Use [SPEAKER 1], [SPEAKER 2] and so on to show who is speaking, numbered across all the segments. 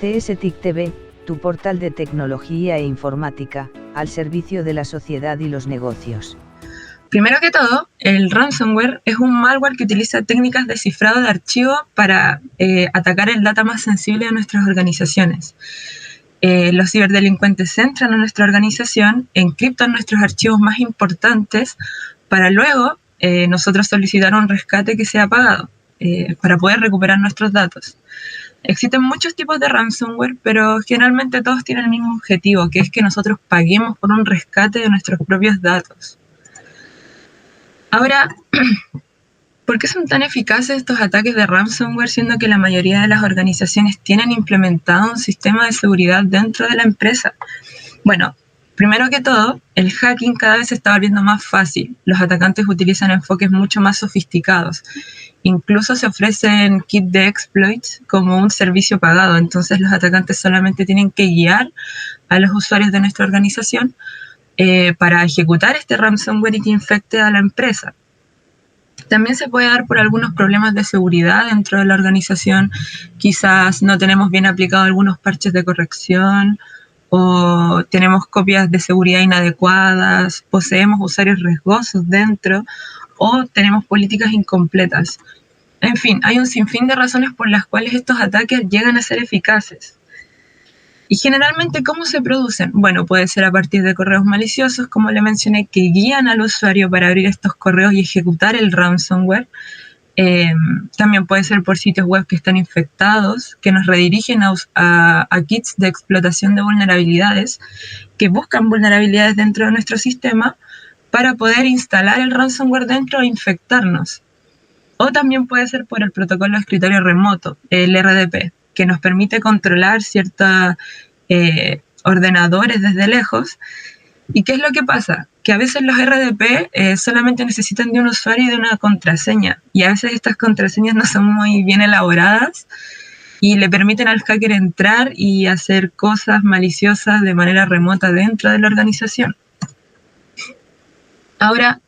[SPEAKER 1] CSTIC TV, tu portal de tecnología e informática, al servicio de la sociedad y los negocios.
[SPEAKER 2] Primero que todo, el ransomware es un malware que utiliza técnicas de cifrado de archivo para atacar el data más sensible de nuestras organizaciones. Los ciberdelincuentes entran a nuestra organización, encriptan nuestros archivos más importantes para luego nosotros solicitar un rescate que sea pagado para poder recuperar nuestros datos. Existen muchos tipos de ransomware, pero generalmente todos tienen el mismo objetivo, que es que nosotros paguemos por un rescate de nuestros propios datos. Ahora, ¿por qué son tan eficaces estos ataques de ransomware, siendo que la mayoría de las organizaciones tienen implementado un sistema de seguridad dentro de la empresa? Bueno, primero que todo, el hacking cada vez se está volviendo más fácil. Los atacantes utilizan enfoques mucho más sofisticados. Incluso se ofrecen kits de exploits como un servicio pagado. Entonces los atacantes solamente tienen que guiar a los usuarios de nuestra organización para ejecutar este ransomware y que infecte a la empresa. También se puede dar por algunos problemas de seguridad dentro de la organización. Quizás no tenemos bien aplicados algunos parches de corrección, o tenemos copias de seguridad inadecuadas, poseemos usuarios riesgosos dentro, o tenemos políticas incompletas. En fin, hay un sinfín de razones por las cuales estos ataques llegan a ser eficaces. Y generalmente, ¿cómo se producen? Bueno, puede ser a partir de correos maliciosos, como le mencioné, que guían al usuario para abrir estos correos y ejecutar el ransomware. También puede ser por sitios web que están infectados, que nos redirigen a kits de explotación de vulnerabilidades, que buscan vulnerabilidades dentro de nuestro sistema para poder instalar el ransomware dentro e infectarnos. O también puede ser por el protocolo de escritorio remoto, el RDP, que nos permite controlar ciertos ordenadores desde lejos. ¿Y qué es lo que pasa? Que a veces los RDP solamente necesitan de un usuario y de una contraseña, y a veces estas contraseñas no son muy bien elaboradas y le permiten al hacker entrar y hacer cosas maliciosas de manera remota dentro de la organización. Ahora,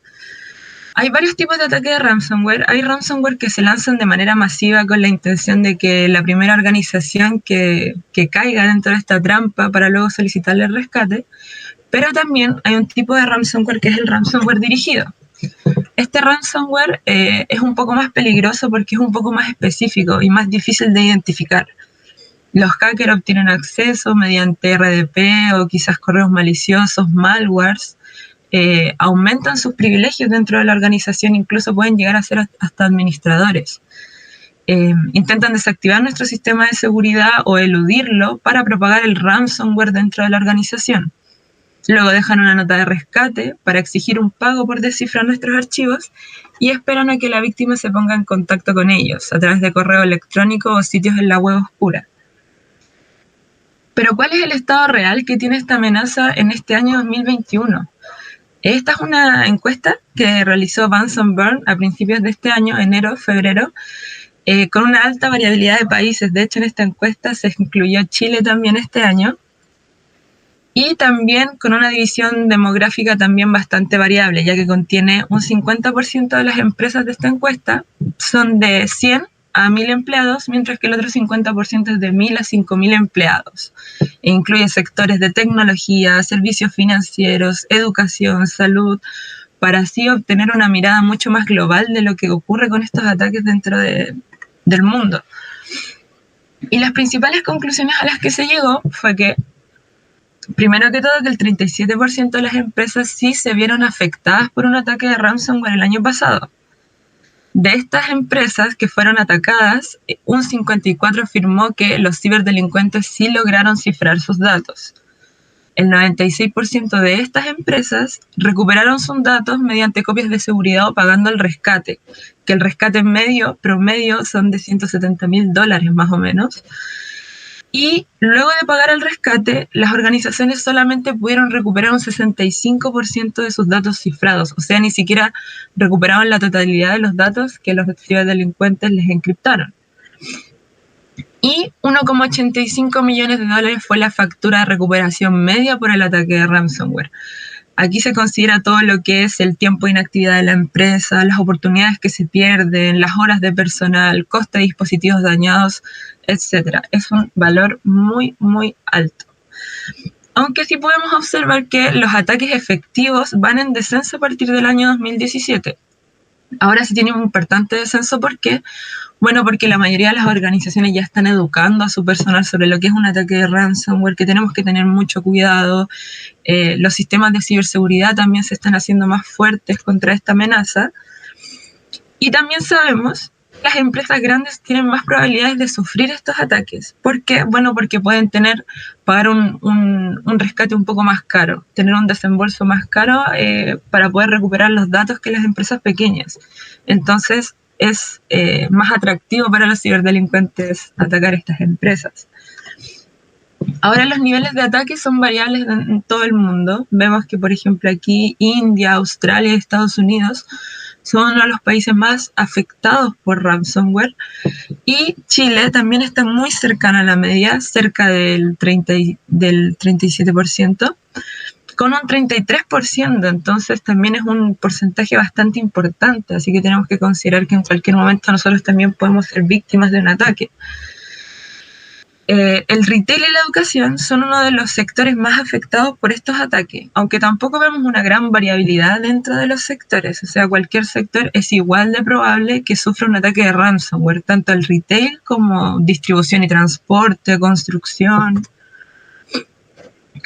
[SPEAKER 2] hay varios tipos de ataque de ransomware. Hay ransomware que se lanzan de manera masiva con la intención de que la primera organización que caiga dentro de esta trampa para luego solicitarle el rescate. Pero también hay un tipo de ransomware que es el ransomware dirigido. Este ransomware es un poco más peligroso porque es un poco más específico y más difícil de identificar. Los hackers obtienen acceso mediante RDP o quizás correos maliciosos, malwares, aumentan sus privilegios dentro de la organización, incluso pueden llegar a ser hasta administradores. Intentan desactivar nuestro sistema de seguridad o eludirlo para propagar el ransomware dentro de la organización. Luego dejan una nota de rescate para exigir un pago por descifrar nuestros archivos y esperan a que la víctima se ponga en contacto con ellos a través de correo electrónico o sitios en la web oscura. Pero ¿cuál es el estado real que tiene esta amenaza en este año 2021? Esta es una encuesta que realizó Banson Byrne a principios de este año, enero, febrero, con una alta variabilidad de países. De hecho, en esta encuesta se incluyó Chile también este año, y también con una división demográfica también bastante variable, ya que contiene un 50% de las empresas de esta encuesta son de 100 a 1000 empleados, mientras que el otro 50% es de 1000 a 5000 empleados. E incluye sectores de tecnología, servicios financieros, educación, salud, para así obtener una mirada mucho más global de lo que ocurre con estos ataques dentro del mundo. Y las principales conclusiones a las que se llegó fue que, primero que todo, que el 37% de las empresas sí se vieron afectadas por un ataque de ransomware el año pasado. De estas empresas que fueron atacadas, un 54% afirmó que los ciberdelincuentes sí lograron cifrar sus datos. El 96% de estas empresas recuperaron sus datos mediante copias de seguridad o pagando el rescate, que el rescate promedio son de $170,000 más o menos. Y luego de pagar el rescate, las organizaciones solamente pudieron recuperar un 65% de sus datos cifrados. O sea, ni siquiera recuperaron la totalidad de los datos que los ciberdelincuentes les encriptaron. Y $1,85 millones fue la factura de recuperación media por el ataque de ransomware. Aquí se considera todo lo que es el tiempo de inactividad de la empresa, las oportunidades que se pierden, las horas de personal, coste de dispositivos dañados, etc. Es un valor muy, muy alto. Aunque sí podemos observar que los ataques efectivos van en descenso a partir del año 2017. Ahora sí tiene un importante descenso. ¿Por qué? Bueno, porque la mayoría de las organizaciones ya están educando a su personal sobre lo que es un ataque de ransomware, que tenemos que tener mucho cuidado. Los sistemas de ciberseguridad también se están haciendo más fuertes contra esta amenaza. Y también sabemos que las empresas grandes tienen más probabilidades de sufrir estos ataques. ¿Por qué? Bueno, porque pueden pagar un rescate un poco más caro, tener un desembolso más caro para poder recuperar los datos que las empresas pequeñas. Entonces, es más atractivo para los ciberdelincuentes atacar estas empresas. Ahora los niveles de ataque son variables en todo el mundo. Vemos que, por ejemplo, aquí India, Australia y Estados Unidos son uno de los países más afectados por ransomware. Y Chile también está muy cercana a la media, cerca del 37%, con un 33%. Entonces también es un porcentaje bastante importante. Así que tenemos que considerar que en cualquier momento nosotros también podemos ser víctimas de un ataque. El retail y la educación son uno de los sectores más afectados por estos ataques, aunque tampoco vemos una gran variabilidad dentro de los sectores. O sea, cualquier sector es igual de probable que sufra un ataque de ransomware, tanto el retail como distribución y transporte, construcción.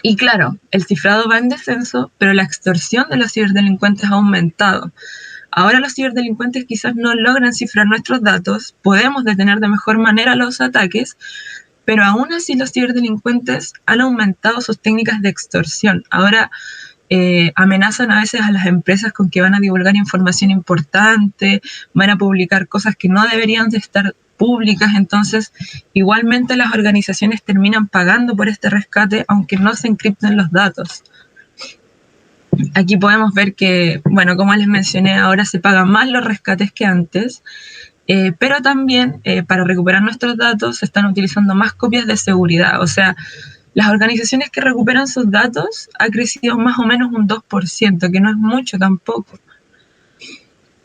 [SPEAKER 2] Y claro, el cifrado va en descenso, pero la extorsión de los ciberdelincuentes ha aumentado. Ahora los ciberdelincuentes quizás no logran cifrar nuestros datos, podemos detener de mejor manera los ataques, pero aún así los ciberdelincuentes han aumentado sus técnicas de extorsión. Ahora amenazan a veces a las empresas con que van a divulgar información importante, van a publicar cosas que no deberían de estar públicas. Entonces igualmente las organizaciones terminan pagando por este rescate aunque no se encripten los datos. Aquí podemos ver que, bueno, como les mencioné, ahora se pagan más los rescates que antes. Pero también para recuperar nuestros datos se están utilizando más copias de seguridad. O sea, las organizaciones que recuperan sus datos ha crecido más o menos un 2%, que no es mucho tampoco.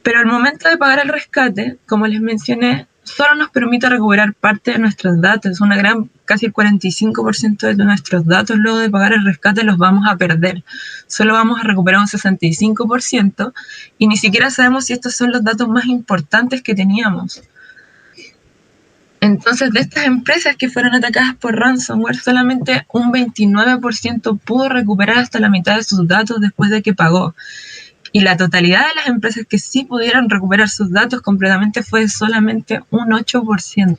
[SPEAKER 2] Pero al momento de pagar el rescate, como les mencioné, solo nos permite recuperar parte de nuestros datos. Casi el 45% de nuestros datos luego de pagar el rescate los vamos a perder. Solo vamos a recuperar un 65% y ni siquiera sabemos si estos son los datos más importantes que teníamos. Entonces, de estas empresas que fueron atacadas por ransomware, solamente un 29% pudo recuperar hasta la mitad de sus datos después de que pagó. Y la totalidad de las empresas que sí pudieron recuperar sus datos completamente fue solamente un 8%.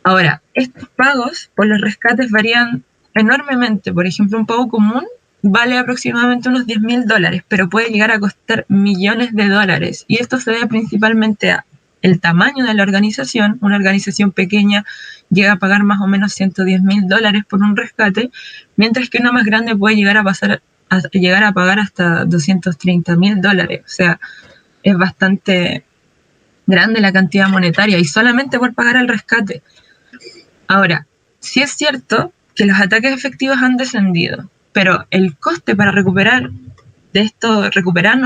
[SPEAKER 2] Ahora, estos pagos por los rescates varían enormemente. Por ejemplo, un pago común vale aproximadamente unos $10.000, pero puede llegar a costar millones de dólares. Y esto se debe principalmente a el tamaño de la organización. Una organización pequeña llega a pagar más o menos $110.000 por un rescate, mientras que una más grande puede llegar a pagar hasta $230.000. O sea, es bastante grande la cantidad monetaria y solamente por pagar el rescate. Ahora, sí es cierto que los ataques efectivos han descendido, pero el coste para recuperarnos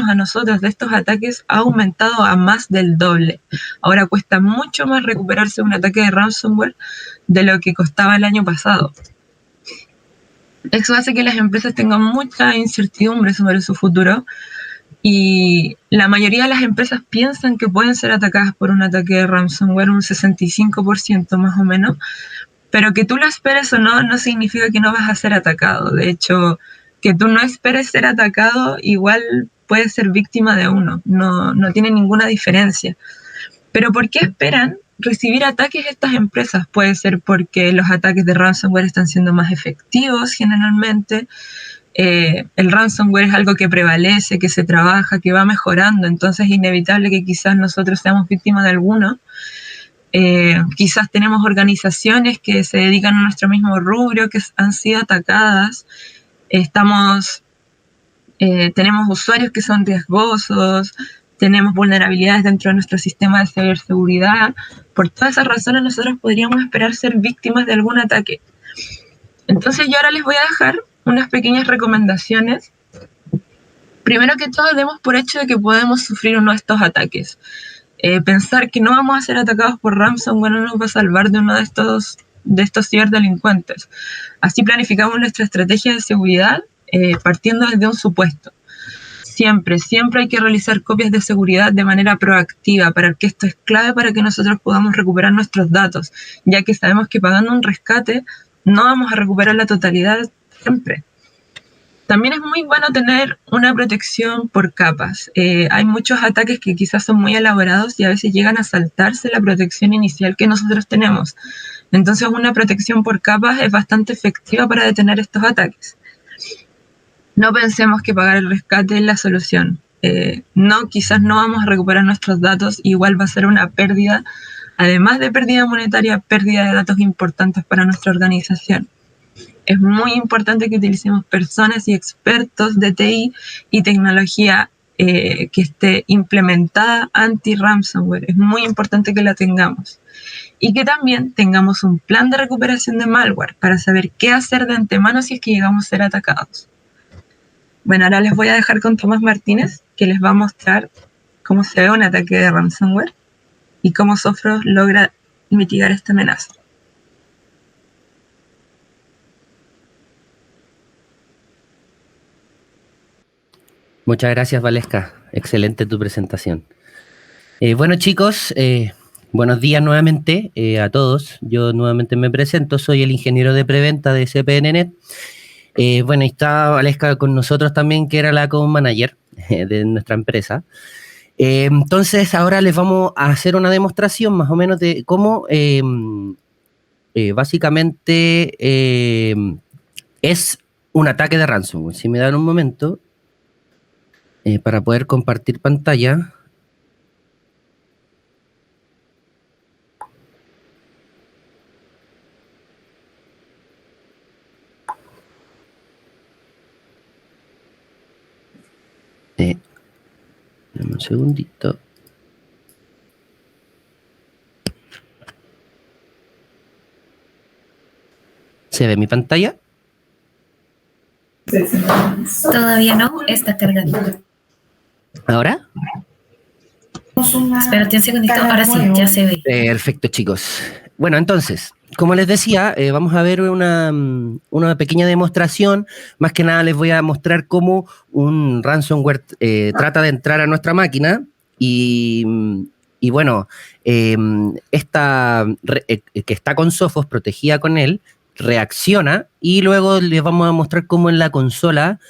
[SPEAKER 2] a nosotros de estos ataques ha aumentado a más del doble. Ahora cuesta mucho más recuperarse de un ataque de ransomware de lo que costaba el año pasado. Eso hace que las empresas tengan mucha incertidumbre sobre su futuro y la mayoría de las empresas piensan que pueden ser atacadas por un ataque de ransomware, un 65% más o menos, pero que tú lo esperes o no, no significa que no vas a ser atacado. De hecho, que tú no esperes ser atacado, igual puedes ser víctima de uno. No tiene ninguna diferencia. Pero ¿por qué esperan recibir ataques estas empresas? Puede ser porque los ataques de ransomware están siendo más efectivos generalmente. El ransomware es algo que prevalece, que se trabaja, que va mejorando. Entonces es inevitable que quizás nosotros seamos víctimas de alguno. Quizás tenemos organizaciones que se dedican a nuestro mismo rubro, que han sido atacadas. Tenemos usuarios que son riesgosos, tenemos vulnerabilidades dentro de nuestro sistema de ciberseguridad. Por todas esas razones nosotros podríamos esperar ser víctimas de algún ataque. Entonces yo ahora les voy a dejar unas pequeñas recomendaciones. Primero que todo, demos por hecho de que podemos sufrir uno de estos ataques. Pensar que no vamos a ser atacados por ransomware no nos va a salvar de uno de estos ciberdelincuentes. Así planificamos nuestra estrategia de seguridad partiendo desde un supuesto. Siempre hay que realizar copias de seguridad de manera proactiva, para que esto es clave para que nosotros podamos recuperar nuestros datos, ya que sabemos que pagando un rescate no vamos a recuperar la totalidad siempre. También es muy bueno tener una protección por capas. Hay muchos ataques que quizás son muy elaborados y a veces llegan a saltarse la protección inicial que nosotros tenemos. Entonces una protección por capas es bastante efectiva para detener estos ataques. No pensemos que pagar el rescate es la solución. Quizás no vamos a recuperar nuestros datos, igual va a ser una pérdida, además de pérdida monetaria, pérdida de datos importantes para nuestra organización. Es muy importante que utilicemos personas y expertos de TI y tecnología que esté implementada anti-ransomware. Es muy importante que la tengamos. Y que también tengamos un plan de recuperación de malware para saber qué hacer de antemano si es que llegamos a ser atacados. Bueno, ahora les voy a dejar con Tomás Martínez, que les va a mostrar cómo se ve un ataque de ransomware y cómo Sophros logra mitigar esta amenaza.
[SPEAKER 3] Muchas gracias, Valesca. Excelente tu presentación. Bueno, chicos, buenos días nuevamente a todos. Yo nuevamente me presento, soy el ingeniero de preventa de CPNet. Bueno, y está Valesca con nosotros también, que era la account manager de nuestra empresa. Entonces, ahora les vamos a hacer una demostración más o menos de cómo básicamente es un ataque de ransomware. Si me dan un momento... para poder compartir pantalla. Dame un segundito. ¿Se ve mi pantalla?
[SPEAKER 4] Todavía no, está cargadito.
[SPEAKER 3] ¿Ahora?
[SPEAKER 4] Espérate un segundito, ahora sí, ya se ve.
[SPEAKER 3] Perfecto, chicos. Bueno, entonces, como les decía, vamos a ver una pequeña demostración. Más que nada les voy a mostrar cómo un ransomware trata de entrar a nuestra máquina y bueno, esta que está con Sophos, protegida con él, reacciona y luego les vamos a mostrar cómo en la consola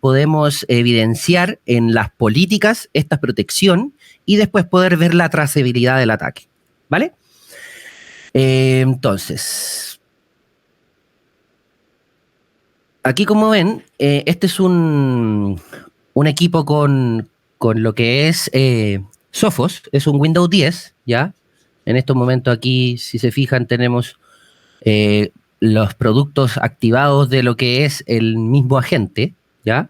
[SPEAKER 3] podemos evidenciar en las políticas esta protección y después poder ver la trazabilidad del ataque, ¿vale? Entonces, aquí como ven, este es un equipo con lo que es Sophos, es un Windows 10, ¿ya? En estos momentos aquí, si se fijan, tenemos los productos activados de lo que es el mismo agente, ¿ya?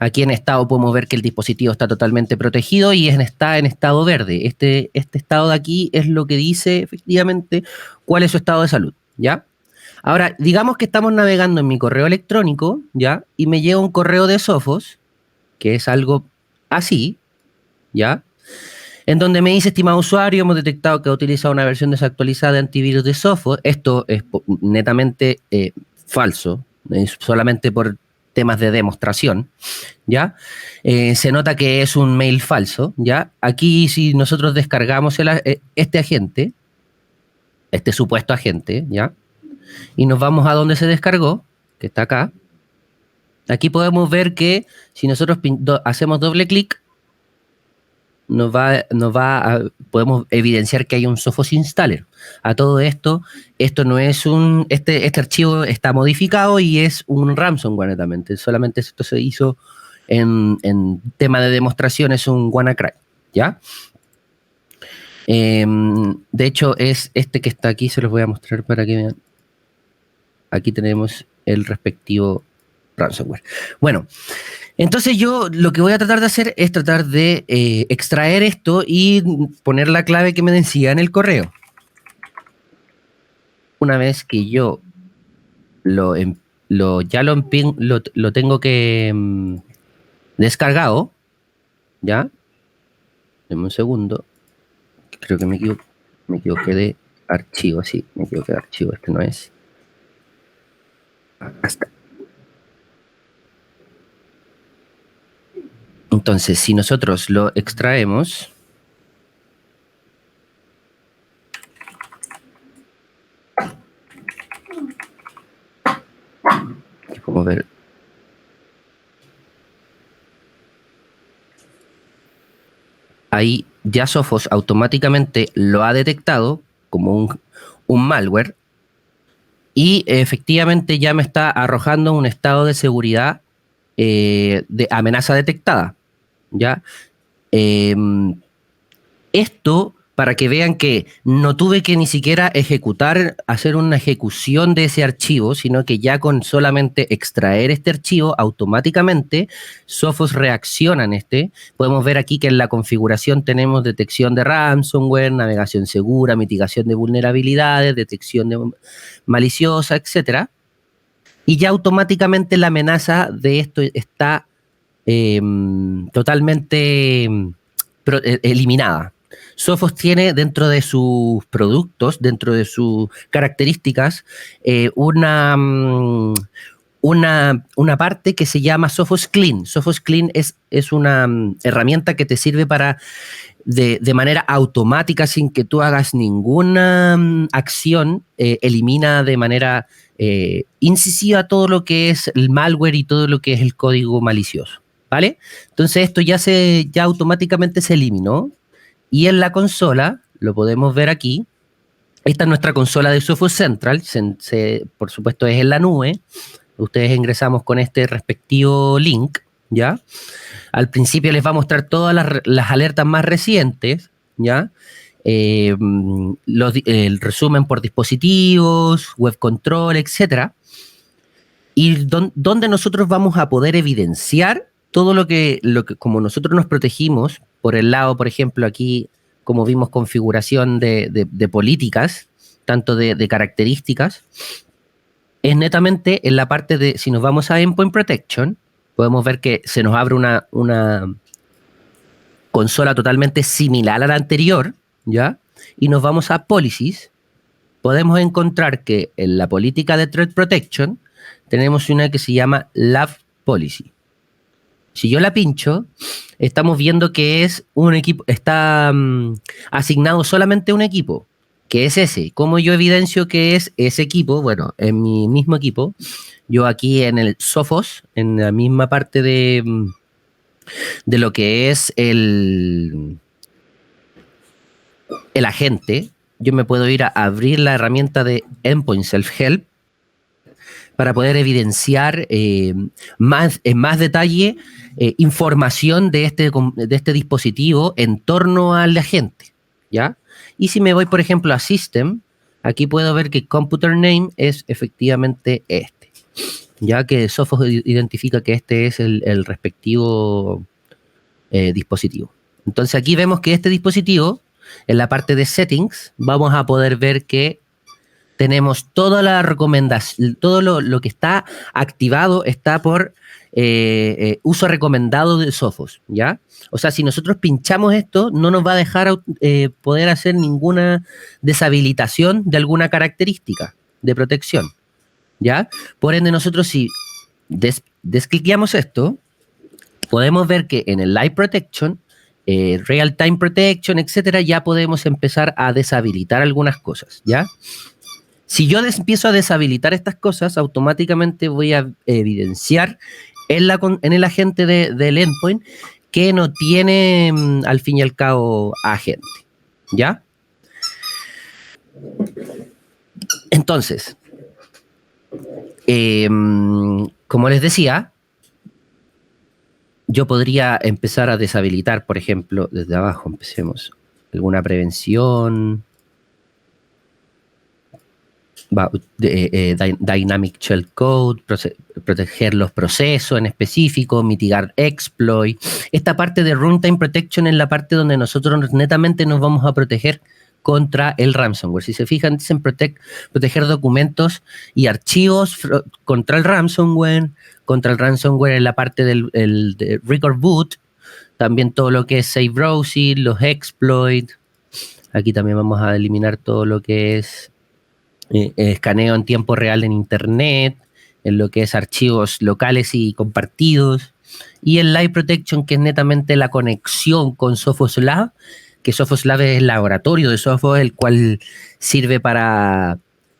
[SPEAKER 3] Aquí en estado podemos ver que el dispositivo está totalmente protegido y está en estado verde. Este estado de aquí es lo que dice efectivamente cuál es su estado de salud, ¿ya? Ahora, digamos que estamos navegando en mi correo electrónico, ¿ya? Y me llega un correo de Sophos, que es algo así, ¿ya? En donde me dice, estimado usuario, hemos detectado que ha utilizado una versión desactualizada de antivirus de Sophos. Esto es netamente falso, solamente por temas de demostración, ¿ya? Se nota que es un mail falso, ¿ya? Aquí si nosotros descargamos este agente, este supuesto agente, ¿ya? Y nos vamos a donde se descargó, que está acá. Aquí podemos ver que si nosotros hacemos doble clic, podemos evidenciar que hay un Sophos installer. A todo esto no es este archivo está modificado y es un ransomware netamente. Solamente esto se hizo en tema de demostración, es un WannaCry, ¿ya? De hecho, es este que está aquí, se los voy a mostrar para que vean. Aquí tenemos el respectivo ransomware. Bueno, entonces yo lo que voy a tratar de hacer es tratar de extraer esto y poner la clave que me decía en el correo. Una vez que yo lo lo tengo que descargado, ¿ya? Deme un segundo. Creo que me equivoqué de archivo, sí, me equivoqué de archivo, este no es. Acá está. Entonces, si nosotros lo extraemos, aquí podemos ver. Ahí ya Sophos automáticamente lo ha detectado como un malware y efectivamente ya me está arrojando un estado de seguridad de amenaza detectada, ¿ya? Esto para que vean que no tuve que ni siquiera hacer una ejecución de ese archivo, sino que ya con solamente extraer este archivo, automáticamente Sophos reacciona en este. Podemos ver aquí que en la configuración tenemos detección de ransomware, navegación segura, mitigación de vulnerabilidades, detección de maliciosa, etc. Y ya automáticamente la amenaza de esto está totalmente eliminada. Sophos tiene dentro de sus productos, dentro de sus características, una parte que se llama Sophos Clean. Sophos Clean es una herramienta que te sirve para, de manera automática, sin que tú hagas ninguna acción, elimina de manera incisiva todo lo que es el malware y todo lo que es el código malicioso, ¿vale? Entonces esto ya automáticamente se eliminó. Y en la consola, lo podemos ver aquí, esta es nuestra consola de Sophos Central, por supuesto es en la nube, ustedes ingresamos con este respectivo link, ¿ya? Al principio les va a mostrar todas las alertas más recientes, ¿ya? El resumen por dispositivos, web control, etc. Y donde nosotros vamos a poder evidenciar todo lo que como nosotros nos protegimos, por el lado, por ejemplo, aquí, como vimos, configuración de políticas, tanto de características, es netamente en la parte de, si nos vamos a Endpoint Protection, podemos ver que se nos abre una consola totalmente similar a la anterior, ¿ya? Y nos vamos a Policies, podemos encontrar que en la política de Threat Protection tenemos una que se llama Lab Policy. Si yo la pincho, estamos viendo que es un equipo, está asignado solamente a un equipo, que es ese. ¿Cómo yo evidencio que es ese equipo? Bueno, en mi mismo equipo, yo aquí en el Sophos, en la misma parte de lo que es el agente, yo me puedo ir a abrir la herramienta de Endpoint Self-Help para poder evidenciar en más detalle información de este dispositivo en torno al agente, ¿ya? Y si me voy, por ejemplo, a System, aquí puedo ver que Computer Name es efectivamente este, ya que Sophos identifica que este es el respectivo dispositivo. Entonces aquí vemos que este dispositivo, en la parte de Settings, vamos a poder ver que tenemos toda la recomendación, todo lo que está activado está por uso recomendado de Sophos, ¿ya? O sea, si nosotros pinchamos esto, no nos va a dejar poder hacer ninguna deshabilitación de alguna característica de protección, ¿ya? Por ende, nosotros si descliqueamos esto, podemos ver que en el Live Protection, Real Time Protection, etcétera, ya podemos empezar a deshabilitar algunas cosas, ¿ya? Si yo empiezo a deshabilitar estas cosas, automáticamente voy a evidenciar en el agente del endpoint que no tiene, al fin y al cabo, agente, ¿ya? Entonces, como les decía, yo podría empezar a deshabilitar, por ejemplo, desde abajo, empecemos, alguna prevención, Dynamic Shell Code, proteger los procesos en específico, mitigar exploit. Esta parte de Runtime Protection es la parte donde nosotros netamente nos vamos a proteger contra el ransomware. Si se fijan, dicen proteger documentos y archivos contra el ransomware en la parte de record boot, también todo lo que es safe browsing, los exploits. Aquí también vamos a eliminar todo lo que es escaneo en tiempo real en internet, en lo que es archivos locales y compartidos, y el Live Protection, que es netamente la conexión con Sophos Lab, que Sophos Lab es el laboratorio de Sophos, el cual sirve para,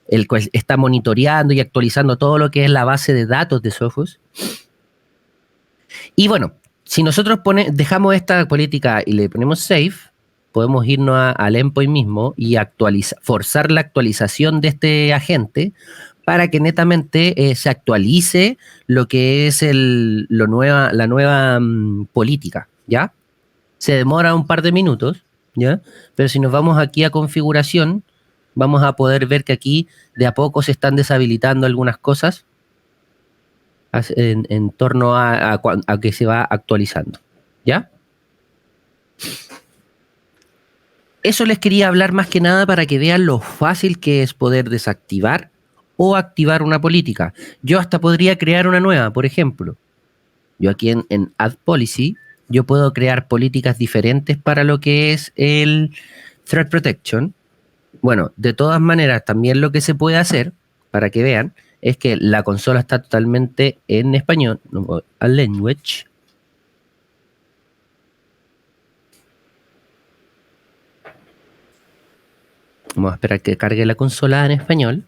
[SPEAKER 3] el cual está monitoreando y actualizando todo lo que es la base de datos de Sophos. Y bueno, si nosotros dejamos esta política y le ponemos safe, podemos irnos al endpoint mismo y forzar la actualización de este agente para que netamente se actualice lo que es la nueva política, ¿ya? Se demora un par de minutos, ¿ya? Pero si nos vamos aquí a configuración, vamos a poder ver que aquí de a poco se están deshabilitando algunas cosas en torno a que se va actualizando, ¿ya? Eso les quería hablar más que nada para que vean lo fácil que es poder desactivar o activar una política. Yo hasta podría crear una nueva, por ejemplo. Yo aquí en Add Policy, yo puedo crear políticas diferentes para lo que es el Threat Protection. Bueno, de todas maneras, también lo que se puede hacer, para que vean, es que la consola está totalmente en español. Al Language. Vamos a esperar que cargue la consola en español.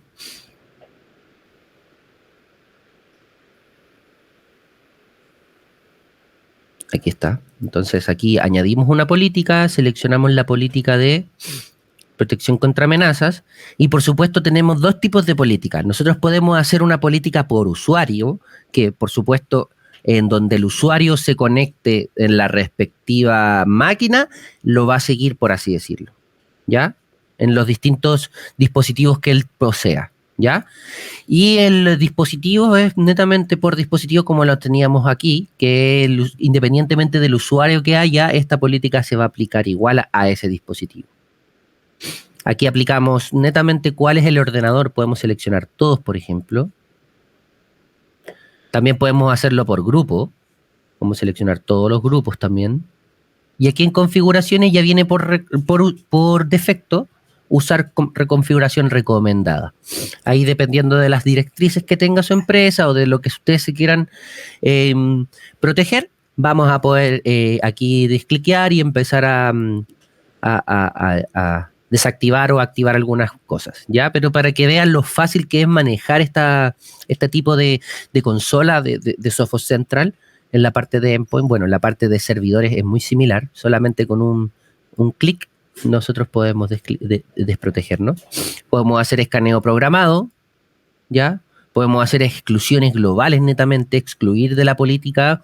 [SPEAKER 3] Aquí está. Entonces aquí añadimos una política, seleccionamos la política de protección contra amenazas y por supuesto tenemos dos tipos de políticas. Nosotros podemos hacer una política por usuario, que por supuesto en donde el usuario se conecte en la respectiva máquina, lo va a seguir, por así decirlo, ¿ya? En los distintos dispositivos que él posea, ¿ya? Y el dispositivo es netamente por dispositivo como lo teníamos aquí, que independientemente del usuario que haya, esta política se va a aplicar igual a ese dispositivo. Aquí aplicamos netamente cuál es el ordenador, podemos seleccionar todos, por ejemplo. También podemos hacerlo por grupo, podemos seleccionar todos los grupos también. Y aquí en configuraciones ya viene por defecto usar reconfiguración recomendada. Ahí dependiendo de las directrices que tenga su empresa o de lo que ustedes se quieran proteger, vamos a poder aquí descliquear y empezar a desactivar o activar algunas cosas, ¿ya? Pero para que vean lo fácil que es manejar este tipo de consola de Sophos Central en la parte de endpoint, bueno, en la parte de servidores es muy similar, solamente con un clic nosotros podemos desprotegernos. Podemos hacer escaneo programado, ¿ya? Podemos hacer exclusiones globales netamente, excluir de la política,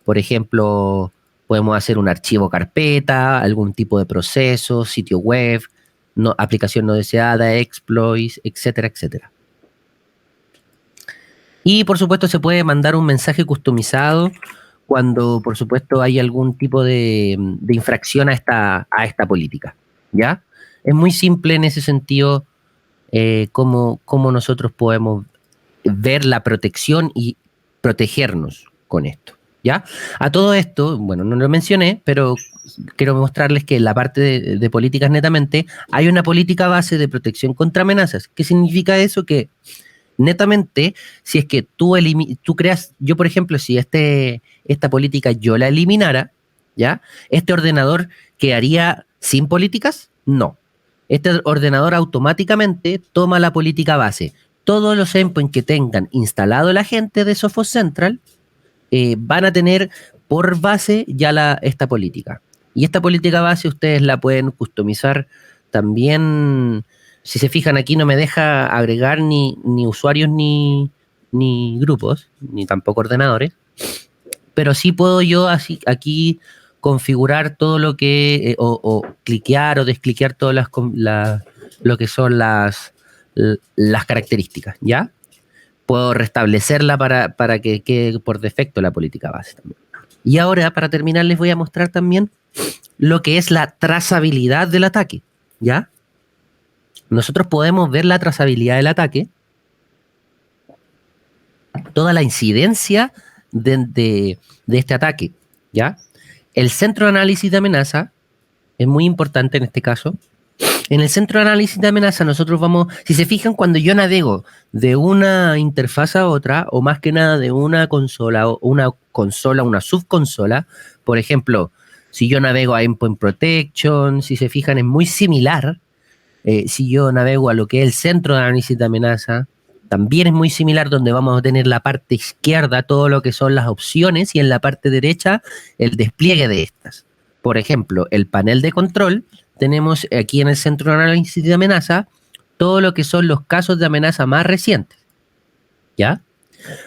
[SPEAKER 3] por ejemplo, podemos hacer un archivo carpeta, algún tipo de proceso, sitio web, aplicación no deseada, exploits, etcétera, etcétera. Y por supuesto se puede mandar un mensaje customizado cuando por supuesto hay algún tipo de infracción a esta política, ¿ya? Es muy simple en ese sentido cómo nosotros podemos ver la protección y protegernos con esto, ¿ya? A todo esto, bueno, no lo mencioné, pero quiero mostrarles que en la parte de políticas netamente hay una política base de protección contra amenazas. ¿Qué significa eso? Que netamente, si es que tú creas, yo por ejemplo, si esta política yo la eliminara, ¿ya? ¿Este ordenador quedaría sin políticas? No. Este ordenador automáticamente toma la política base. Todos los endpoints que tengan instalado el agente de Sophos Central van a tener por base ya esta política. Y esta política base ustedes la pueden customizar también. Si se fijan aquí no me deja agregar ni usuarios ni grupos, ni tampoco ordenadores, pero sí puedo yo aquí configurar todo lo que, o cliquear o descliquear todas lo que son las características, ¿ya? Puedo restablecerla para que quede por defecto la política base también. Y ahora, para terminar, les voy a mostrar también lo que es la trazabilidad del ataque, ¿ya? nosotros podemos ver la trazabilidad del ataque, toda la incidencia de este ataque, ¿ya? El centro de análisis de amenaza es muy importante en este caso. En el centro de análisis de amenaza nosotros vamos, si se fijan, cuando yo navego de una interfaz a otra, o más que nada de una consola, una subconsola, por ejemplo, si yo navego a Endpoint Protection, si se fijan, es muy similar. Si yo navego a lo que es el centro de análisis de amenaza, también es muy similar, donde vamos a tener la parte izquierda todo lo que son las opciones y en la parte derecha el despliegue de estas. Por ejemplo, el panel de control, tenemos aquí en el centro de análisis de amenaza todo lo que son los casos de amenaza más recientes, ¿ya?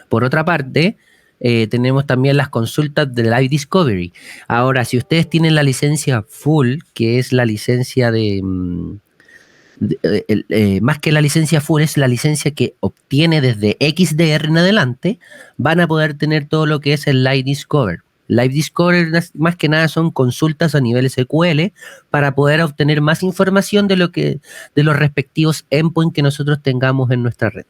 [SPEAKER 3] Por otra parte, tenemos también las consultas de Live Discovery. Ahora, si ustedes tienen la licencia full, que es la licencia más que la licencia full, es la licencia que obtiene desde XDR en adelante, van a poder tener todo lo que es el Live Discover. Live Discover más que nada son consultas a nivel SQL para poder obtener más información de los respectivos endpoints que nosotros tengamos en nuestra red.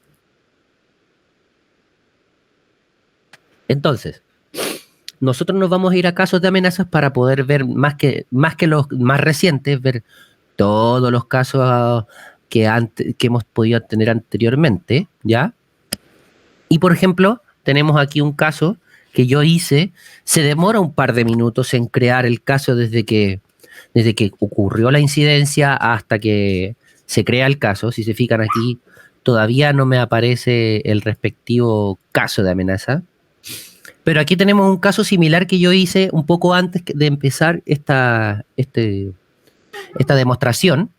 [SPEAKER 3] Entonces, nosotros nos vamos a ir a casos de amenazas para poder ver más que los más recientes, ver todos los casos que hemos podido tener anteriormente, ¿ya? Y por ejemplo, tenemos aquí un caso que yo hice, se demora un par de minutos en crear el caso desde que ocurrió la incidencia hasta que se crea el caso. Si se fijan aquí, todavía no me aparece el respectivo caso de amenaza. Pero aquí tenemos un caso similar que yo hice un poco antes de empezar esta demostración,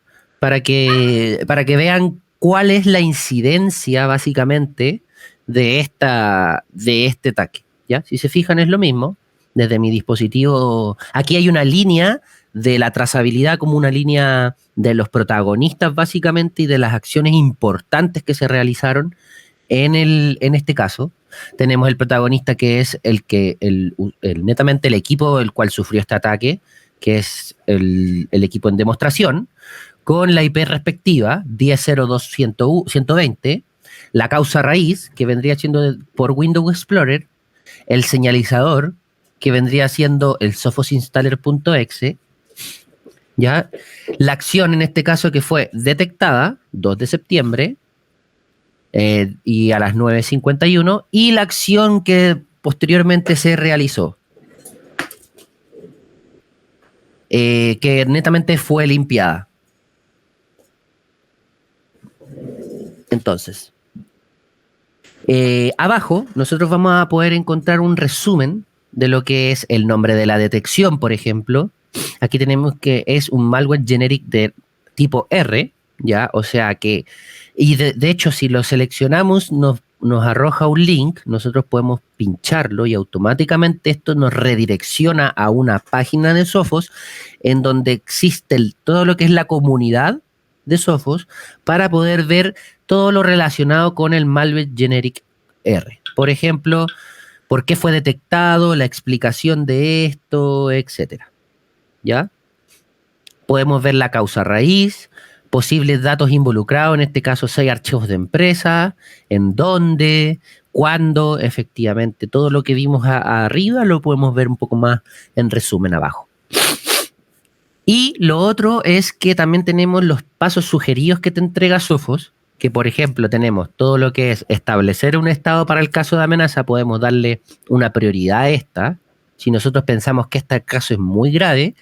[SPEAKER 3] para que vean cuál es la incidencia básicamente de este ataque, ¿ya? Si se fijan es lo mismo. Desde mi dispositivo, aquí hay una línea de la trazabilidad como una línea de los protagonistas básicamente y de las acciones importantes que se realizaron en este caso. Tenemos el protagonista que es netamente el equipo el cual sufrió este ataque, que es el equipo en demostración, con la IP respectiva 10.02.120, la causa raíz, que vendría siendo por Windows Explorer, el señalizador, que vendría siendo el sophosinstaller.exe, ¿ya? La acción en este caso que fue detectada 2 de septiembre y a las 9:51, y la acción que posteriormente se realizó, que netamente fue limpiada. Entonces, abajo nosotros vamos a poder encontrar un resumen de lo que es el nombre de la detección, por ejemplo. Aquí tenemos que es un malware generic de tipo R, ¿ya? O sea que, y de hecho, si lo seleccionamos, nos arroja un link, nosotros podemos pincharlo y automáticamente esto nos redirecciona a una página de Sophos en donde existe todo lo que es la comunidad de Sophos para poder ver todo lo relacionado con el malware generic R. Por ejemplo, por qué fue detectado, la explicación de esto, etcétera. ¿Ya? Podemos ver la causa raíz, posibles datos involucrados, en este caso 6 archivos de empresa, en dónde, cuándo, efectivamente. Todo lo que vimos arriba lo podemos ver un poco más en resumen abajo. Y lo otro es que también tenemos los pasos sugeridos que te entrega Sophos, que por ejemplo tenemos todo lo que es establecer un estado para el caso de amenaza, podemos darle una prioridad a esta. Si nosotros pensamos que este caso es muy grave,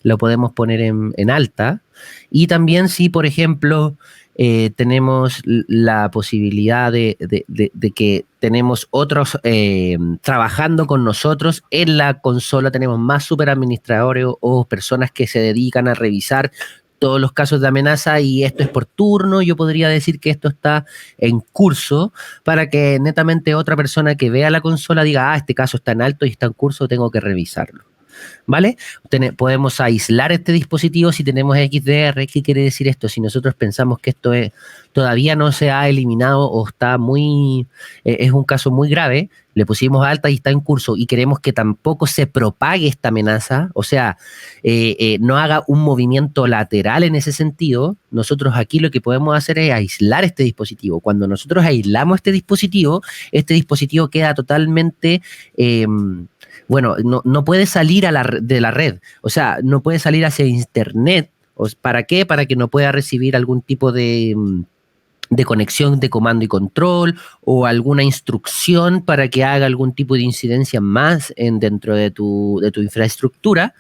[SPEAKER 3] lo podemos poner en alta. Y también si, por ejemplo, tenemos la posibilidad de que tenemos otros trabajando con nosotros en la consola, tenemos más superadministradores o personas que se dedican a revisar todos los casos de amenaza, y esto es por turno. Yo podría decir que esto está en curso para que netamente otra persona que vea la consola diga, este caso está en alto y está en curso, tengo que revisarlo. ¿vale? Podemos aislar este dispositivo si tenemos XDR. ¿Qué quiere decir esto? Si nosotros pensamos que esto todavía no se ha eliminado o está es un caso muy grave, le pusimos alta y está en curso y queremos que tampoco se propague esta amenaza, o sea, no haga un movimiento lateral en ese sentido, nosotros aquí lo que podemos hacer es aislar este dispositivo. Cuando nosotros aislamos este dispositivo queda totalmente... bueno, no puede salir de la red, o sea, no puede salir hacia internet. ¿Para qué? Para que no pueda recibir algún tipo de conexión de comando y control o alguna instrucción para que haga algún tipo de incidencia más dentro de tu infraestructura,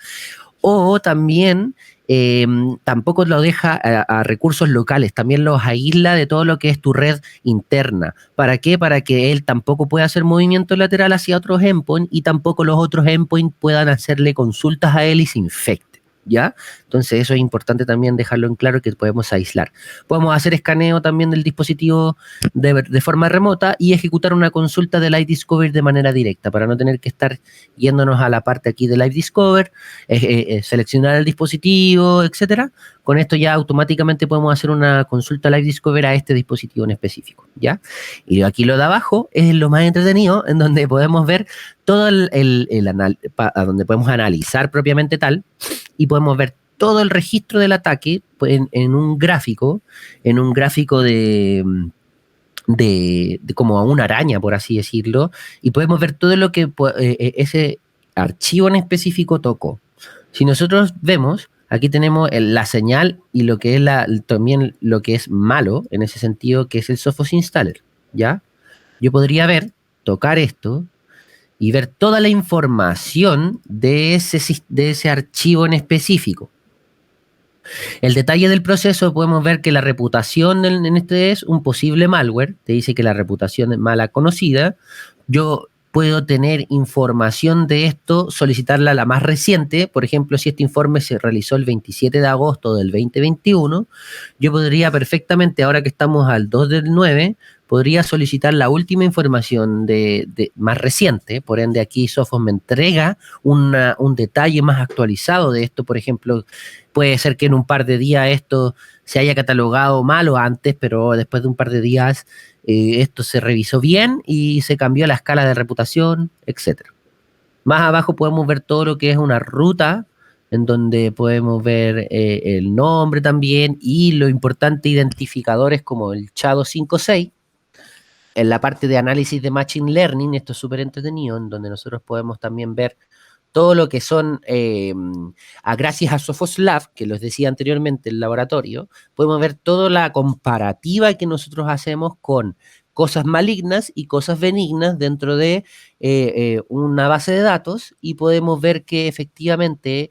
[SPEAKER 3] o también tampoco lo deja a recursos locales, también los aísla de todo lo que es tu red interna. ¿Para qué? Para que él tampoco pueda hacer movimiento lateral hacia otros endpoints y tampoco los otros endpoints puedan hacerle consultas a él y se infecte. ¿Ya? Entonces eso es importante también dejarlo en claro, que podemos aislar. Podemos hacer escaneo también del dispositivo de forma remota y ejecutar una consulta de Live Discover de manera directa para no tener que estar yéndonos a la parte aquí de Live Discover, seleccionar el dispositivo, etcétera. Con esto ya automáticamente podemos hacer una consulta Live Discover a este dispositivo en específico, ¿ya? Y aquí lo de abajo es lo más entretenido, en donde podemos ver todo donde podemos analizar propiamente tal, y podemos ver todo el registro del ataque en un gráfico de como una araña, por así decirlo, y podemos ver todo lo que ese archivo en específico tocó. Si nosotros vemos, aquí tenemos la señal y lo que es también lo que es malo en ese sentido, que es el Sophos Installer, ¿ya? Yo podría tocar esto y ver toda la información de ese archivo en específico. El detalle del proceso, podemos ver que la reputación en este es un posible malware, te dice que la reputación es mala conocida. Yo puedo tener información de esto, solicitarla la más reciente. Por ejemplo, si este informe se realizó el 27 de agosto del 2021, yo podría perfectamente, ahora que estamos al 2 del 9, podría solicitar la última información más reciente. Por ende, aquí Sophos me entrega un detalle más actualizado de esto. Por ejemplo, puede ser que en un par de días esto se haya catalogado mal o antes, pero después de un par de días esto se revisó bien y se cambió la escala de reputación, etc. Más abajo podemos ver todo lo que es una ruta, en donde podemos ver el nombre también y lo importante, identificadores como el SHA-256. En la parte de análisis de Machine Learning, esto es súper entretenido, en donde nosotros podemos también ver todo lo que son, gracias a Sophos Lab, que les decía anteriormente, el laboratorio, podemos ver toda la comparativa que nosotros hacemos con cosas malignas y cosas benignas dentro de una base de datos, y podemos ver que efectivamente,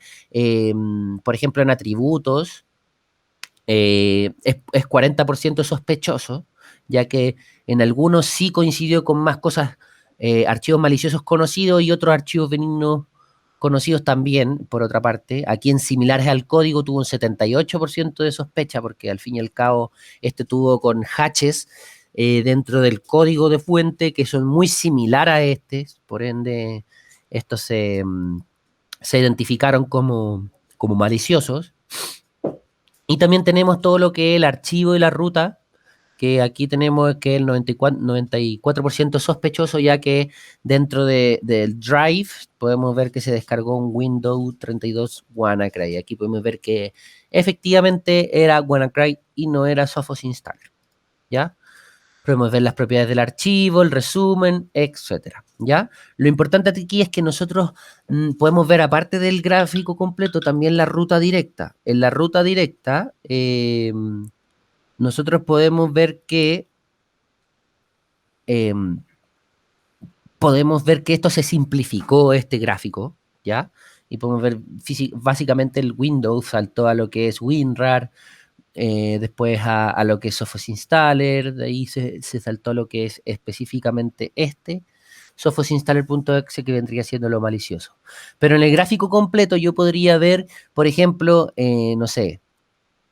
[SPEAKER 3] por ejemplo, en atributos, es 40% sospechoso, ya que en algunos sí coincidió con más cosas, archivos maliciosos conocidos y otros archivos benignos conocidos también, por otra parte. Aquí en similares al código tuvo un 78% de sospecha, porque al fin y al cabo tuvo con hatches dentro del código de fuente que son muy similares a por ende estos se identificaron como maliciosos. Y también tenemos todo lo que es el archivo y la ruta, que aquí tenemos que el 94% sospechoso, ya que dentro del Drive podemos ver que se descargó un Windows 32 WannaCry. Aquí podemos ver que efectivamente era WannaCry y no era Sophos Installer, ¿ya? Podemos ver las propiedades del archivo, el resumen, etcétera, ¿ya? Lo importante aquí es que nosotros podemos ver, aparte del gráfico completo, también la ruta directa. En la ruta directa, nosotros podemos ver que esto se simplificó, este gráfico, ¿ya? Y podemos ver básicamente el Windows saltó a lo que es WinRAR, después a lo que es Sophos Installer, de ahí se saltó a lo que es específicamente sophosinstaller.exe, que vendría siendo lo malicioso. Pero en el gráfico completo yo podría ver, por ejemplo, no sé,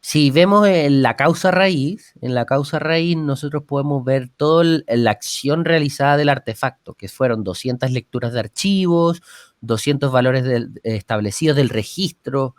[SPEAKER 3] si vemos en la causa raíz nosotros podemos ver toda la acción realizada del artefacto, que fueron 200 lecturas de archivos, 200 valores establecidos del registro,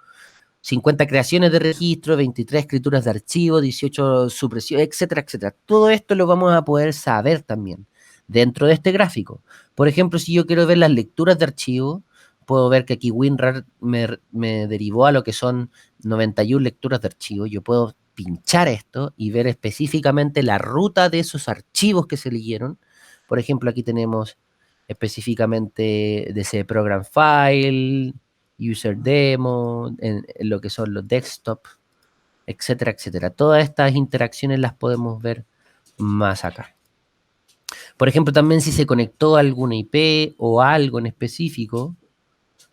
[SPEAKER 3] 50 creaciones de registro, 23 escrituras de archivo, 18 supresiones, etcétera, etcétera. Todo esto lo vamos a poder saber también dentro de este gráfico. Por ejemplo, si yo quiero ver las lecturas de archivo, puedo ver que aquí WinRAR me derivó a lo que son 91 lecturas de archivo. Yo puedo pinchar esto y ver específicamente la ruta de esos archivos que se leyeron. Por ejemplo, aquí tenemos específicamente de ese program file, user demo, en lo que son los desktop, etcétera, etcétera. Todas estas interacciones las podemos ver más acá. Por ejemplo, también si se conectó a alguna IP o algo en específico,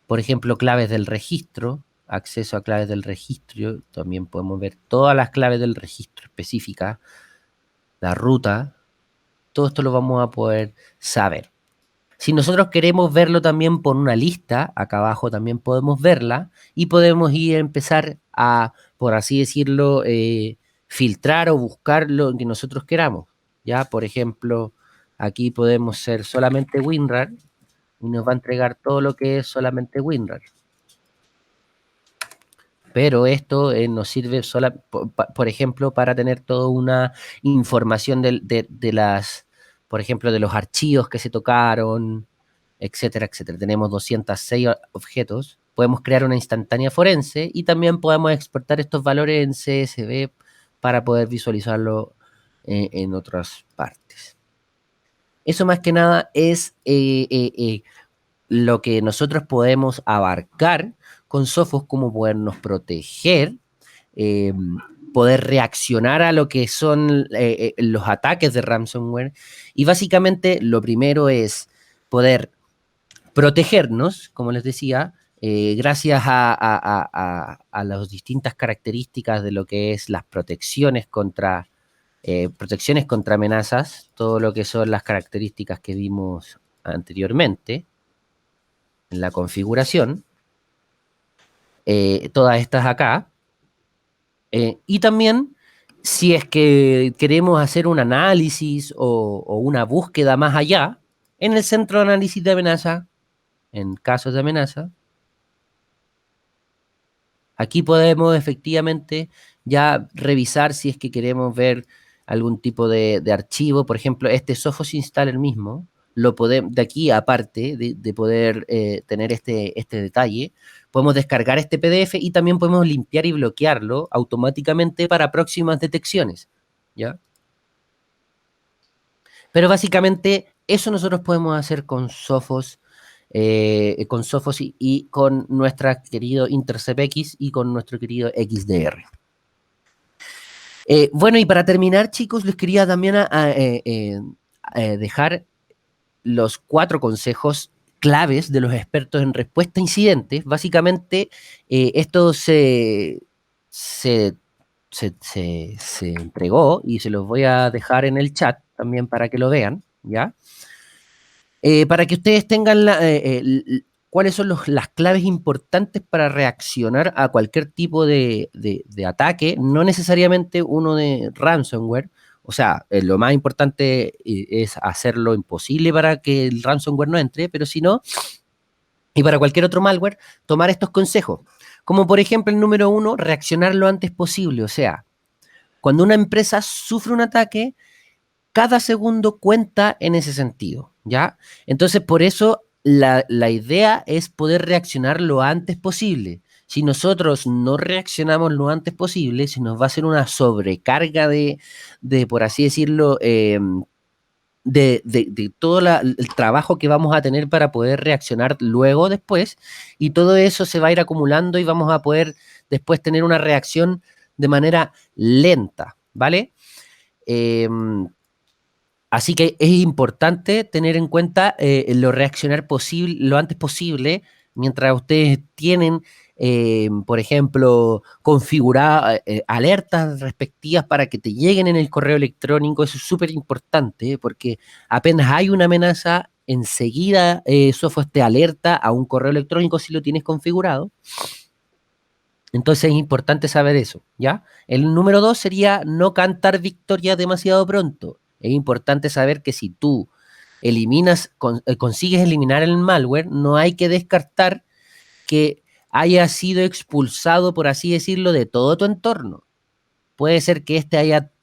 [SPEAKER 3] por ejemplo, claves del registro, acceso a claves del registro, también podemos ver todas las claves del registro específicas, la ruta, todo esto lo vamos a poder saber. Si nosotros queremos verlo también por una lista, acá abajo también podemos verla y podemos ir a empezar a, por así decirlo, filtrar o buscar lo que nosotros queramos. ¿Ya? Por ejemplo, aquí podemos ser solamente WinRAR y nos va a entregar todo lo que es solamente WinRAR. Pero esto nos sirve, por ejemplo, para tener toda una información de las, por ejemplo, de los archivos que se tocaron, etcétera, etcétera. Tenemos 206 objetos. Podemos crear una instantánea forense y también podemos exportar estos valores en CSV para poder visualizarlo en otras partes. Eso más que nada es lo que nosotros podemos abarcar con Sophos, como podernos proteger, poder reaccionar a lo que son los ataques de ransomware. Y básicamente lo primero es poder protegernos, como les decía, gracias a las distintas características de lo que es las protecciones contra amenazas, todo lo que son las características que vimos anteriormente en la configuración, todas estas acá, y también si es que queremos hacer un análisis o una búsqueda más allá, en el centro de análisis de amenaza, en casos de amenaza, aquí podemos efectivamente ya revisar si es que queremos ver algún tipo de archivo. Por ejemplo, este Sophos Installer mismo, lo podemos, de aquí aparte de poder tener este detalle, podemos descargar este PDF y también podemos limpiar y bloquearlo automáticamente para próximas detecciones, ¿ya? Pero básicamente eso nosotros podemos hacer con Sophos y con nuestro querido InterceptX y con nuestro querido XDR. Bueno, y para terminar, chicos, les quería también dejar los 4 consejos claves de los expertos en respuesta a incidentes. Básicamente, esto se entregó y se los voy a dejar en el chat también para que lo vean, ¿ya? Para que ustedes tengan cuáles son las claves importantes para reaccionar a cualquier tipo de ataque, no necesariamente uno de ransomware. O sea, lo más importante es hacer lo imposible para que el ransomware no entre, pero si no, y para cualquier otro malware, tomar estos consejos. Como por ejemplo el número 1, reaccionar lo antes posible. O sea, cuando una empresa sufre un ataque, cada segundo cuenta en ese sentido, ¿ya? Entonces, por eso la idea es poder reaccionar lo antes posible. Si nosotros no reaccionamos lo antes posible, se nos va a hacer una sobrecarga de por así decirlo, de todo el trabajo que vamos a tener para poder reaccionar luego después, y todo eso se va a ir acumulando y vamos a poder después tener una reacción de manera lenta, ¿vale? Así que es importante tener en cuenta reaccionar lo antes posible, mientras ustedes tienen, por ejemplo, configuradas alertas respectivas para que te lleguen en el correo electrónico. Eso es súper importante, porque apenas hay una amenaza, enseguida Sophos te alerta a un correo electrónico si lo tienes configurado. Entonces es importante saber eso, ¿ya? El número 2 sería no cantar victoria demasiado pronto. Es importante saber que si tú consigues eliminar el malware, no hay que descartar que haya sido expulsado, por así decirlo, de todo tu entorno. Puede ser que se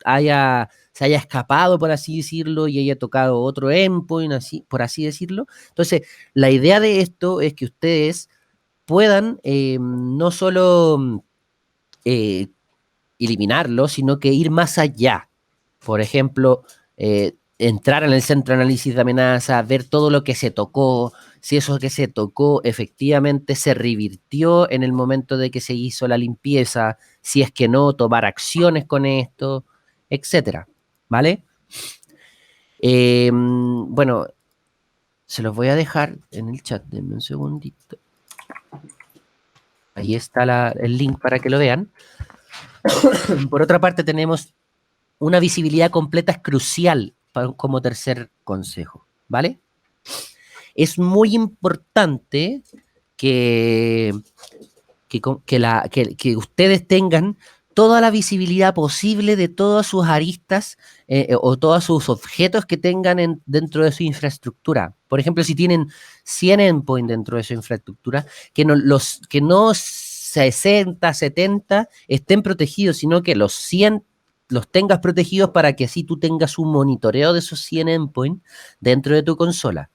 [SPEAKER 3] haya escapado, por así decirlo, y haya tocado otro endpoint, por así decirlo. Entonces, la idea de esto es que ustedes puedan no solo eliminarlo, sino que ir más allá. Por ejemplo, entrar en el centro de análisis de amenaza, ver todo lo que se tocó, si eso que se tocó efectivamente se revirtió en el momento de que se hizo la limpieza, si es que no, tomar acciones con esto, etcétera. ¿Vale? Bueno, se los voy a dejar en el chat, denme un segundito. Ahí está el link para que lo vean. Por otra parte, tenemos una visibilidad completa es crucial como tercer consejo, ¿vale? Es muy importante que ustedes tengan toda la visibilidad posible de todas sus aristas o todos sus objetos que tengan dentro de su infraestructura. Por ejemplo, si tienen 100 endpoints dentro de su infraestructura, que no 60, 70 estén protegidos, sino que los 100 los tengas protegidos para que así tú tengas un monitoreo de esos 100 endpoints dentro de tu consola.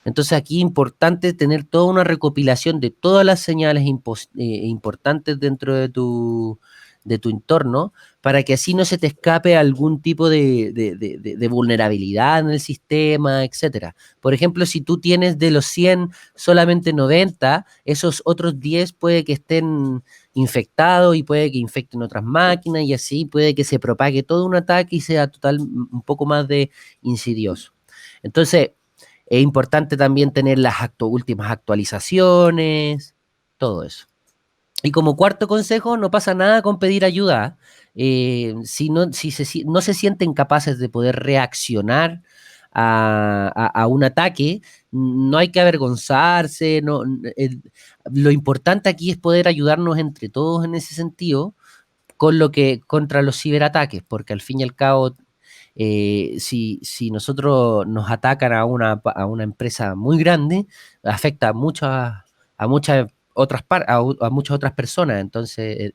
[SPEAKER 3] Entonces aquí es importante tener toda una recopilación de todas las señales importantes dentro de tu entorno para que así no se te escape algún tipo de vulnerabilidad en el sistema, etcétera. Por ejemplo, si tú tienes de los 100 solamente 90, esos otros 10 puede que estén infectados y puede que infecten otras máquinas y así puede que se propague todo un ataque y sea un poco más de insidioso. Entonces, es importante también tener las últimas actualizaciones, todo eso. Y como cuarto consejo, no pasa nada con pedir ayuda. Si no se sienten capaces de poder reaccionar a un ataque, no hay que avergonzarse. Lo importante aquí es poder ayudarnos entre todos en ese sentido contra los ciberataques, porque al fin y al cabo, si nosotros nos atacan a una empresa muy grande, afecta a muchas otras personas, entonces,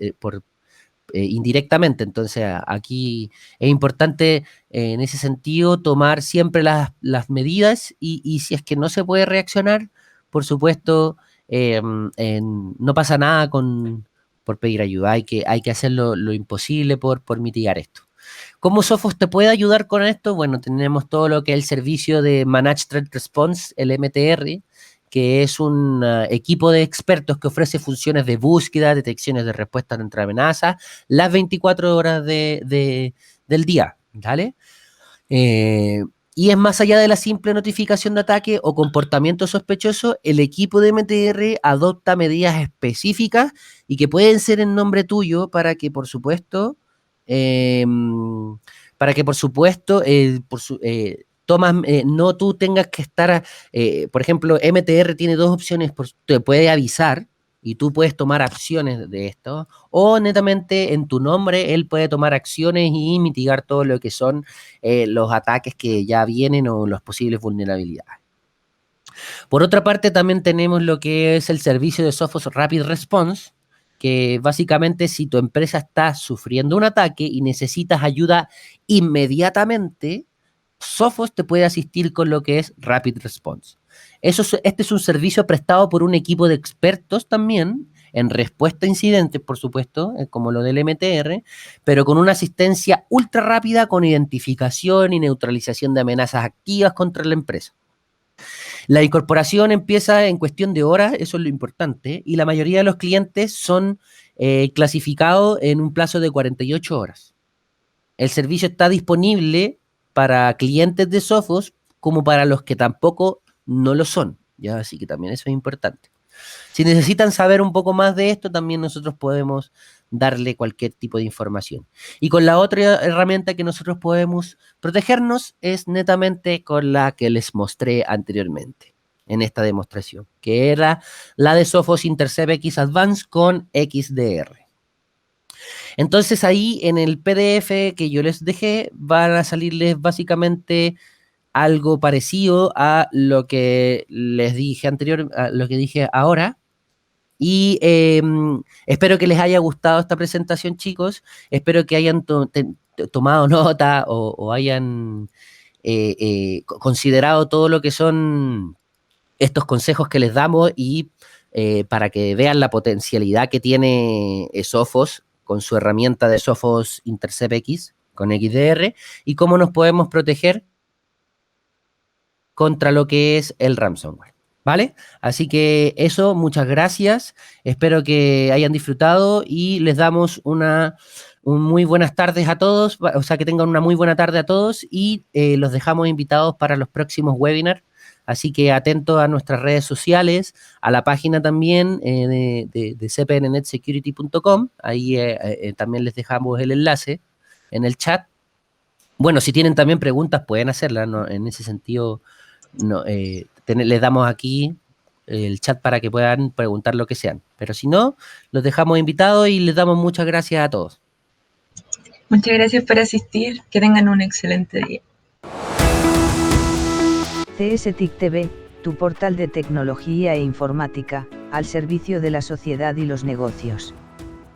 [SPEAKER 3] indirectamente. Entonces, aquí es importante en ese sentido tomar siempre las medidas y si es que no se puede reaccionar, por supuesto, no pasa nada por pedir ayuda, hay que hacer lo imposible por mitigar esto. ¿Cómo Sophos te puede ayudar con esto? Bueno, tenemos todo lo que es el servicio de Managed Threat Response, el MTR, que es un equipo de expertos que ofrece funciones de búsqueda, detecciones de respuestas ante amenazas, las 24 horas del día, ¿vale? Y es más allá de la simple notificación de ataque o comportamiento sospechoso, el equipo de MTR adopta medidas específicas y que pueden ser en nombre tuyo para que, por supuesto, no tú tengas que estar, por ejemplo, MTR tiene dos opciones, te puede avisar y tú puedes tomar acciones de esto, o netamente en tu nombre él puede tomar acciones y mitigar todo lo que son los ataques que ya vienen o las posibles vulnerabilidades. Por otra parte, también tenemos lo que es el servicio de Sophos Rapid Response, que básicamente si tu empresa está sufriendo un ataque y necesitas ayuda inmediatamente, Sophos te puede asistir con lo que es Rapid Response. Este es un servicio prestado por un equipo de expertos también en respuesta a incidentes, por supuesto, como lo del MTR, pero con una asistencia ultra rápida con identificación y neutralización de amenazas activas contra la empresa. La incorporación empieza en cuestión de horas, eso es lo importante, y la mayoría de los clientes son clasificados en un plazo de 48 horas. El servicio está disponible para clientes de Sophos como para los que tampoco no lo son, ¿ya? Así que también eso es importante. Si necesitan saber un poco más de esto, también nosotros podemos darle cualquier tipo de información. Y con la otra herramienta que nosotros podemos protegernos es netamente con la que les mostré anteriormente en esta demostración, que era la de Sophos Intercept X Advanced con XDR. Entonces ahí en el PDF que yo les dejé van a salirles básicamente algo parecido a lo que les dije a lo que dije ahora. Y espero que les haya gustado esta presentación, chicos. Espero que hayan tomado nota o hayan considerado todo lo que son estos consejos que les damos y para que vean la potencialidad que tiene Sophos con su herramienta de Sophos Intercept X con XDR y cómo nos podemos proteger contra lo que es el ransomware. ¿Vale? Así que eso, muchas gracias. Espero que hayan disfrutado y les damos un muy buenas tardes a todos, o sea, que tengan una muy buena tarde a todos y los dejamos invitados para los próximos webinars. Así que atentos a nuestras redes sociales, a la página también de cpnnetsecurity.com. Ahí también les dejamos el enlace en el chat. Bueno, si tienen también preguntas, pueden hacerlas, ¿no? En ese sentido, no, les damos aquí el chat para que puedan preguntar lo que sean. Pero si no, los dejamos invitados y les damos muchas gracias a todos.
[SPEAKER 2] Muchas gracias por asistir. Que tengan un excelente día.
[SPEAKER 1] CSTIC TV, tu portal de tecnología e informática, al servicio de la sociedad y los negocios.